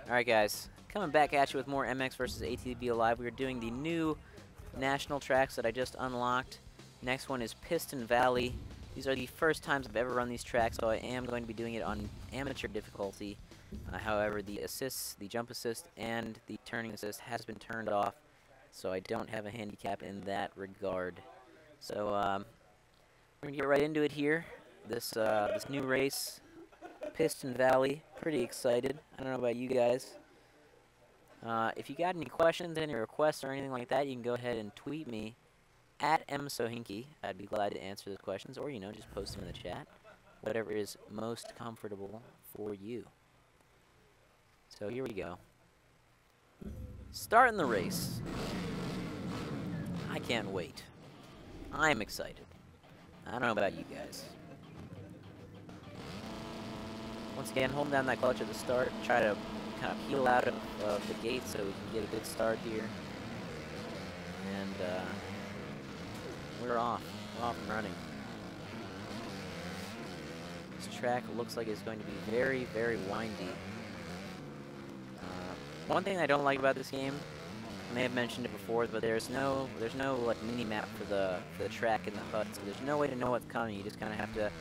Alright guys, coming back at you with more MX versus ATV Alive. We are doing the new national tracks that I just unlocked. Next one is Piston Valley. These are the first times I've ever run these tracks, so I am going to be doing it on amateur difficulty. However, the assists, the jump assist, and the turning assist has been turned off, so I don't have a handicap in that regard. So, we're going to get right into it here. This new race, Piston Valley. Pretty excited. I don't know about you guys. If you got any questions, any requests, or anything like that, you can go ahead and tweet me at msohinky. I'd be glad to answer those questions, or, you know, just post them in the chat. Whatever is most comfortable for you. So here we go. Starting the race. I can't wait. I'm excited. I don't know about you guys. Once again, hold down that clutch at the start. Try to kind of peel out of the gate so we can get a good start here. And we're off. We're off and running. This track looks like it's going to be very, very windy. One thing I don't like about this game, I may have mentioned it before, but there's no like mini map for the track in the HUD, so there's no way to know what's coming. You just kind of have to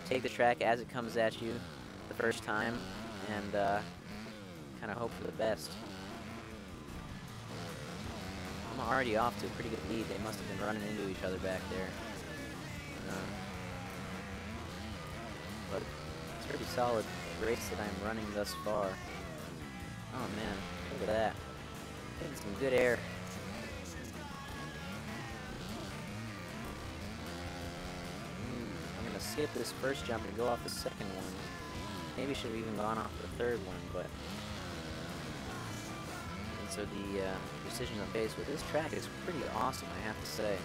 take the track as it comes at you the first time, and kind of hope for the best. I'm already off to a pretty good lead. They must have been running into each other back there. But it's a pretty solid race that I'm running thus far. Oh man, look at that. Getting some good air. I'm going to skip this first jump and go off the second one. Maybe should have even gone off the third one, but... And so the decision I'm faced with this track is pretty awesome, I have to say.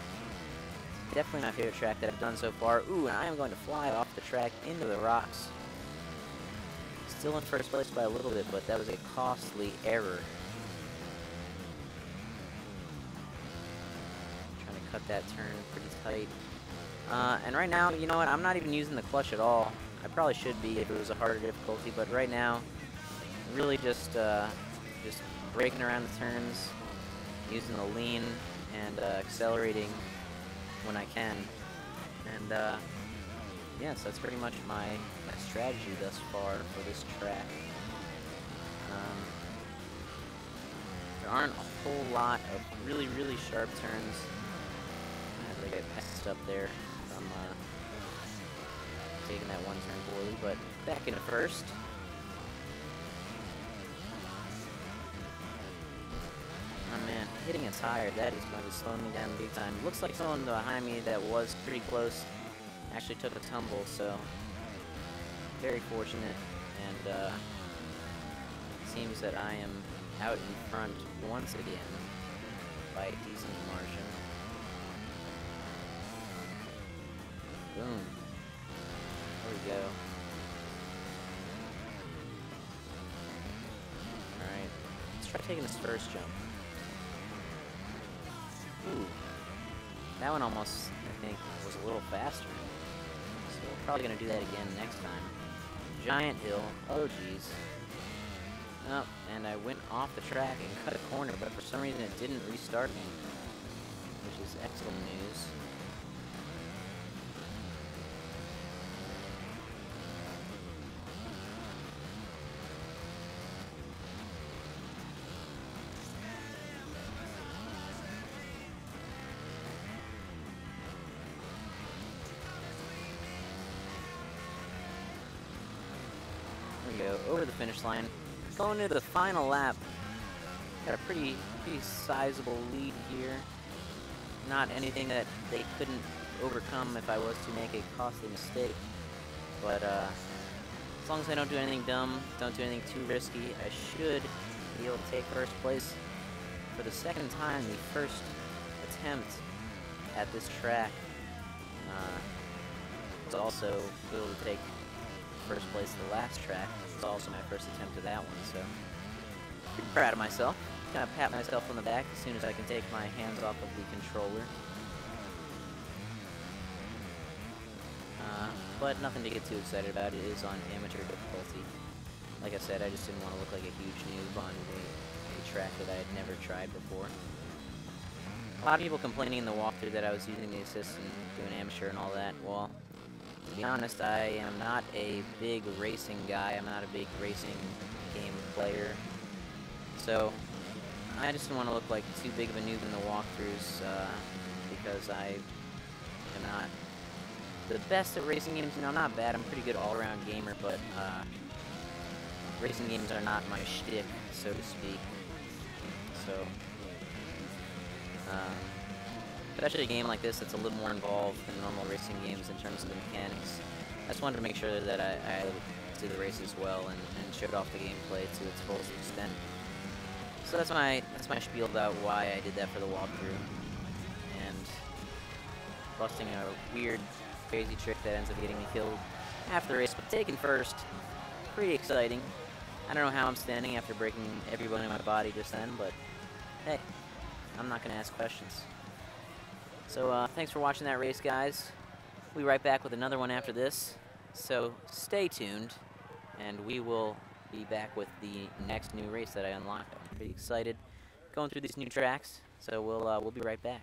Definitely my favorite track that I've done so far. Ooh, and I am going to fly off the track into the rocks. Still in first place by a little bit, but that was a costly error. Trying to cut that turn pretty tight. And right now, you know what, I'm not even using the clutch at all. I probably should be if it was a harder difficulty, but right now, really just braking around the turns, using the lean, and accelerating when I can. And yes, that's pretty much my strategy thus far for this track. There aren't a whole lot of really, really sharp turns as I get passed up there from taking that one turn poorly, but back into first. Oh man, hitting a tire, that is going to slow me down big time. Looks like someone behind me that was pretty close actually took a tumble, so very fortunate, and it seems that I am out in front once again by a decent margin. Boom. There we go. Alright, let's try taking this first jump. Ooh. That one almost, I think, was a little faster. So we're probably going to do that again next time. Giant hill. Oh, jeez. Oh, and I went off the track and cut a corner, but for some reason it didn't restart me, which is excellent news. There we go, over the finish line. Going into the final lap. Got a pretty sizable lead here. Not anything that they couldn't overcome if I was to make a costly mistake. But as long as I don't do anything dumb, don't do anything too risky, I should be able to take first place for the second time, the first attempt at this track. Was also able to take first place at the last track. This was also my first attempt at that one, so pretty proud of myself. Kind of pat myself on the back as soon as I can take my hands off of the controller. But nothing to get too excited about. It is on amateur difficulty. Like I said, I just didn't want to look like a huge noob had never tried before. A lot of people complaining in the walkthrough that I was using the assist and doing amateur and all that. Well, to be honest, I am not a big racing guy. I'm not a big racing game player. So, I just didn't want to look like too big of a noob in the walkthroughs, because I am not the best at racing games. You know, I'm not bad. I'm a pretty good all-around gamer, but racing games are not my shtick, so to speak. So, especially a game like this that's a little more involved than normal racing games in terms of the mechanics. I just wanted to make sure that I did the races well and showed off the gameplay to its fullest extent. So that's my spiel about why I did that for the walkthrough. And busting a weird, crazy trick that ends up getting me killed after the race, but taken first. Pretty exciting. I don't know how I'm standing after breaking every bone in my body just then, but hey, I'm not going to ask questions. So thanks for watching that race, guys. We'll be right back with another one after this. So stay tuned, and we will be back with the next new race that I unlocked. I'm pretty excited going through these new tracks, so we'll be right back.